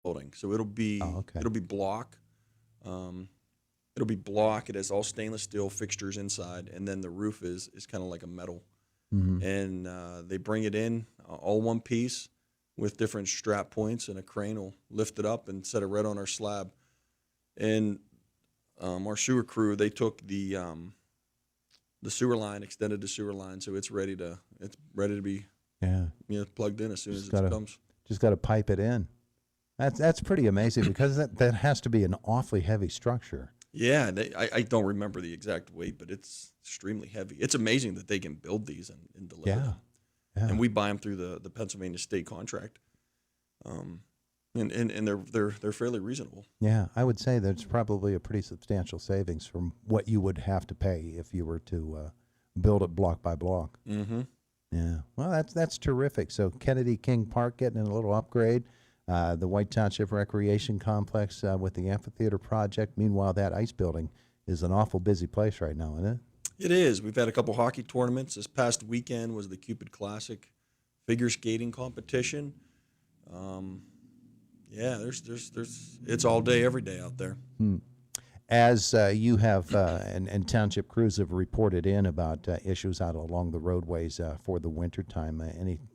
building. So it'll be Oh, okay. it'll be block. Um, it'll be block. It has all stainless steel fixtures inside, and then the roof is kind of like a metal. Mm-hmm. And they bring it in all one piece with different strap points, and a crane will lift it up and set it right on our slab. And our sewer crew, they took the sewer line, extended the sewer line, so it's ready to be Yeah. plugged in as soon as Just it gotta comes. just gotta pipe it in. That's pretty amazing because that has to be an awfully heavy structure. Yeah, I don't remember the exact weight, but it's extremely heavy. It's amazing that they can build these and deliver Yeah. them. Yeah. And we buy them through the Pennsylvania state contract, um, and they're fairly reasonable. Yeah, I would say there's probably a pretty substantial savings from what you would have to pay if you were to build it block by block. Mm-hmm. Yeah, well, that's terrific. So Kennedy King Park getting a little upgrade, the White Township Recreation Complex with the amphitheater project. Meanwhile, that ice building is an awful busy place right now, isn't it? It is. We've had a couple hockey tournaments. This past weekend was the Cupid Classic figure skating competition. Um, yeah, there's it's all day, every day out there. Hmm. As you have and township crews have reported in about issues out along the roadways for the wintertime,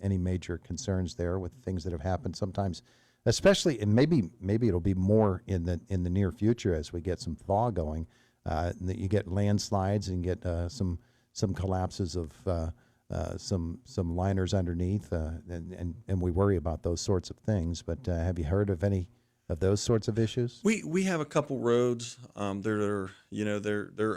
any major concerns there with things that have happened sometimes, especially, and maybe it'll be more in the near future as we get some thaw going, that you get landslides and get some collapses of some liners underneath, and we worry about those sorts of things. But have you heard of any of those sorts of issues? We have a couple roads. They're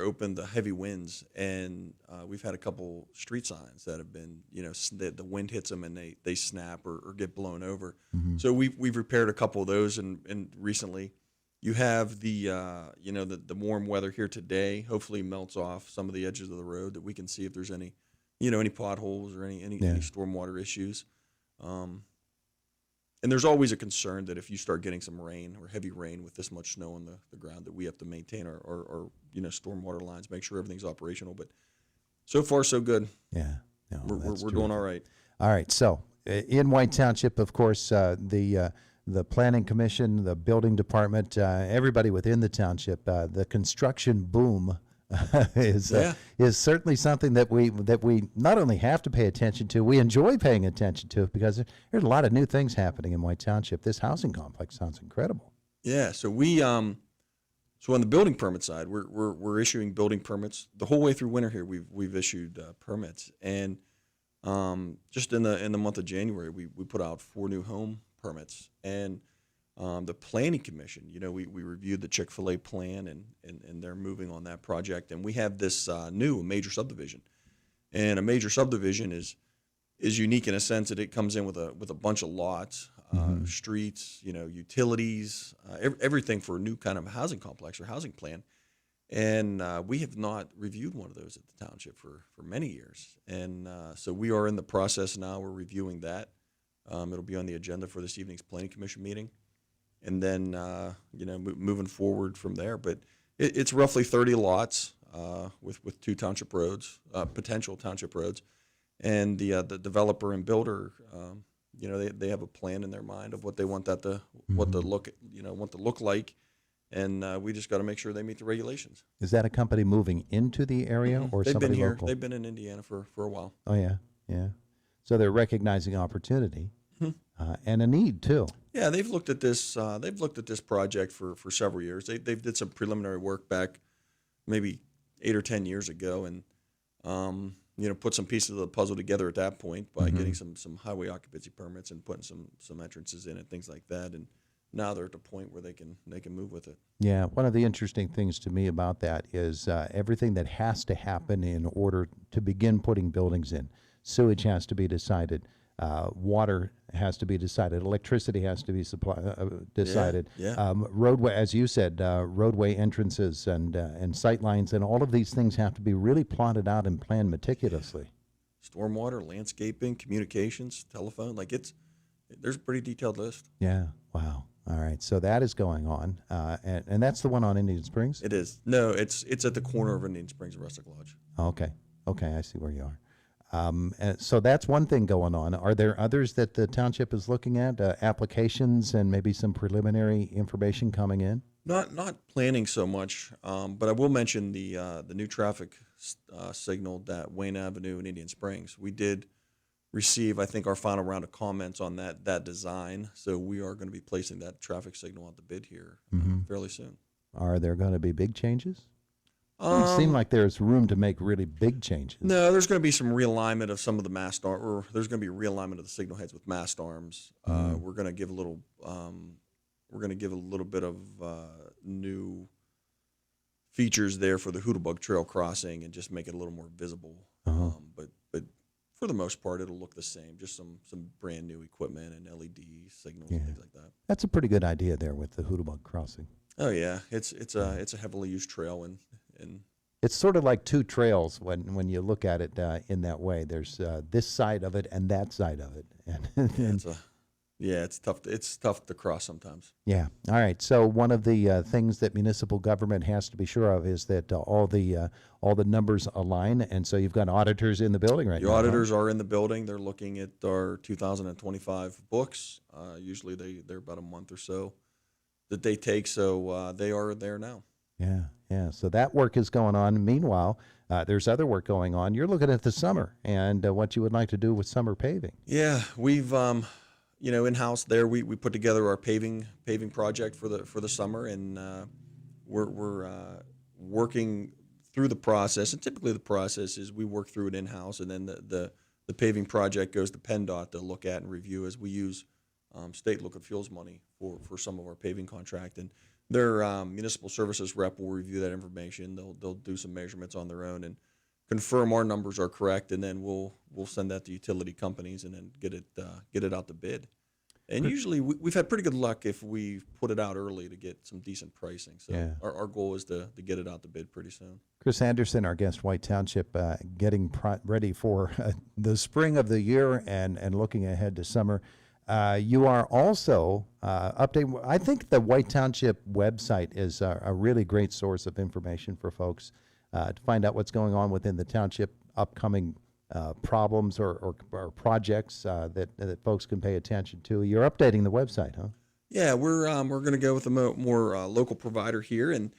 open to heavy winds, and we've had a couple street signs that have been the wind hits them and they snap or get blown over. Mm-hmm. So we've repaired a couple of those, and recently you have the warm weather here today. Hopefully melts off some of the edges of the road that we can see if there's any potholes or any stormwater issues. And there's always a concern that if you start getting some rain or heavy rain with this much snow on the ground, that we have to maintain our stormwater lines, make sure everything's operational. But so far, so good. Yeah, no, We're doing all right. All right. So in White Township, of course, the planning commission, the building department, everybody within the township, the construction boom is certainly something that we not only have to pay attention to, we enjoy paying attention to, because there's a lot of new things happening in White Township. This housing complex sounds incredible. Yeah. So so on the building permit side, we're issuing building permits the whole way through winter here. We've issued permits, and just in the month of January, we put out 4 new home permits. And the planning commission, we reviewed the Chick-fil-A plan, and they're moving on that project. And we have this new major subdivision, and a major subdivision is unique in a sense that it comes in with a bunch of lots, streets, utilities, everything for a new kind of housing complex or housing plan. And we have not reviewed one of those at the township for many years. And so we are in the process now. We're reviewing that. It'll be on the agenda for this evening's planning commission meeting. And then, moving forward from there. But it's roughly 30 lots with 2 township roads, potential township roads. And the developer and builder, they have a plan in their mind of what they want that to look like. And we just got to make sure they meet the regulations. Is that a company moving into the area or They've somebody been here. local? They've been in Indiana for a while. Oh, yeah, yeah. So they're recognizing opportunity and a need, too. Yeah, they've looked at this. They've looked at this project for several years. They've did some preliminary work back maybe 8 or 10 years ago, and put some pieces of the puzzle together at that point by getting some highway occupancy permits and putting some entrances in and things like that. And now they're at the point where they can move with it. Yeah, one of the interesting things to me about that is everything that has to happen in order to begin putting buildings in. Sewage has to be decided. Water has to be decided. Electricity has to be decided. Yeah. Roadway, as you said, roadway entrances and sight lines, and all of these things have to be really plotted out and planned meticulously. Stormwater, landscaping, communications, telephone, there's a pretty detailed list. Yeah. Wow. All right. So that is going on, and that's the one on Indian Springs? It is. No, it's at the corner of Indian Springs and Rustic Lodge. Okay. Okay. I see where you are. And so that's one thing going on. Are there others that the township is looking at, applications and maybe some preliminary information coming in? Not planning so much, but I will mention the new traffic signal at Wayne Avenue in Indian Springs. We did receive, I think, our final round of comments on that design. So we are going to be placing that traffic signal on the bid here fairly soon. Are there going to be big changes? Doesn't seem like there's room to make really big changes. No, there's going to be some realignment of some of the mast arm, or there's going to be realignment of the signal heads with mast arms. We're going to give a little, bit of new features there for the Hoodlebug Trail crossing and just make it a little more visible. But for the most part, it'll look the same. Just some brand new equipment and LED signals and things like that. That's a pretty good idea there with the Hoodlebug crossing. Oh yeah, it's a heavily used trail and It's sort of like two trails when you look at it in that way. There's this side of it and that side of it. And it's tough. It's tough to cross sometimes. yeah. All right. So one of the things that municipal government has to be sure of is that all the numbers align. And so you've got auditors in the building right now. The auditors are in the building. They're looking at our 2025 books. Usually they're about a month or so that they take. So they are there now. Yeah, yeah. So that work is going on. Meanwhile, there's other work going on. You're looking at the summer and what you would like to do with summer paving. Yeah, we've in-house there we put together our paving project for the summer, and we're working through the process. And typically the process is we work through it in-house, and then the paving project goes to PennDOT to look at and review as we use state liquid fuels money for some of our paving contract. And their municipal services rep will review that information. They'll do some measurements on their own and confirm our numbers are correct, and then we'll send that to utility companies and then get it out to bid. And usually we've had pretty good luck if we put it out early to get some decent pricing. So Yeah. our goal is to get it out to bid pretty soon. Chris Anderson, our guest, White Township, getting ready for the spring of the year and looking ahead to summer. You are also updating. I think the White Township website is a really great source of information for folks to find out what's going on within the township, upcoming problems or projects that folks can pay attention to. You're updating the website, huh? Yeah, we're going to go with a more local provider here, and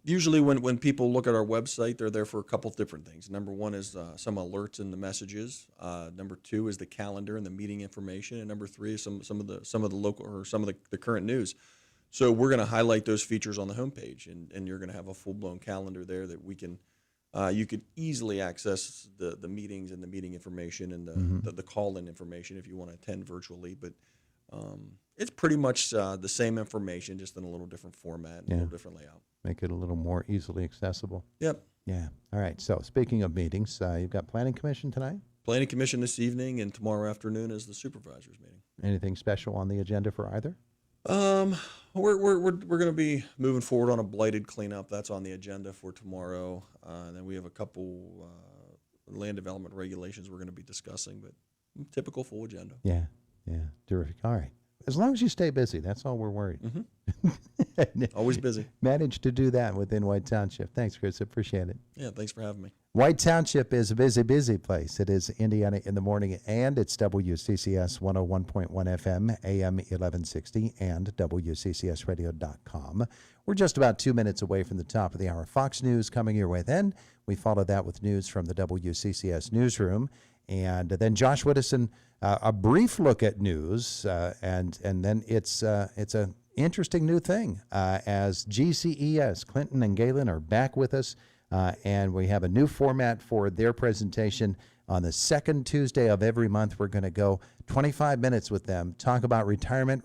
usually when people look at our website, they're there for a couple of different things. Number one is some alerts in the messages. Number two is the calendar and the meeting information, and number three is some of the local or some of the current news. So we're going to highlight those features on the homepage, and you're going to have a full-blown calendar there that we can. You could easily access the meetings and the meeting information and the call-in information if you want to attend virtually. But it's pretty much the same information, just in a little different format, and a little different layout. Make it a little more easily accessible. Yep. Yeah. All right. So speaking of meetings, you've got Planning Commission tonight? Planning Commission this evening, and tomorrow afternoon is the Supervisors meeting. Anything special on the agenda for either? We're going to be moving forward on a blighted cleanup. That's on the agenda for tomorrow. And then we have a couple land development regulations we're going to be discussing, but typical full agenda. Yeah. Yeah. Terrific. All right. As long as you stay busy, that's all we're worried. Always busy. Managed to do that within White Township. Thanks, Chris. Appreciate it. Yeah, thanks for having me. White Township is a busy place. It is Indiana in the morning, and it's WCCS 101.1 FM, AM 1160, and WCCSradio.com. We're just about 2 minutes away from the top of the hour. Fox News coming your way. Then we follow that with news from the WCCS newsroom. And then Josh Whittison, a brief look at news, and then it's an interesting new thing as GCES, Clinton and Galen, are back with us, and we have a new format for their presentation on the second Tuesday of every month. We're going to go 25 minutes with them, talk about retirement.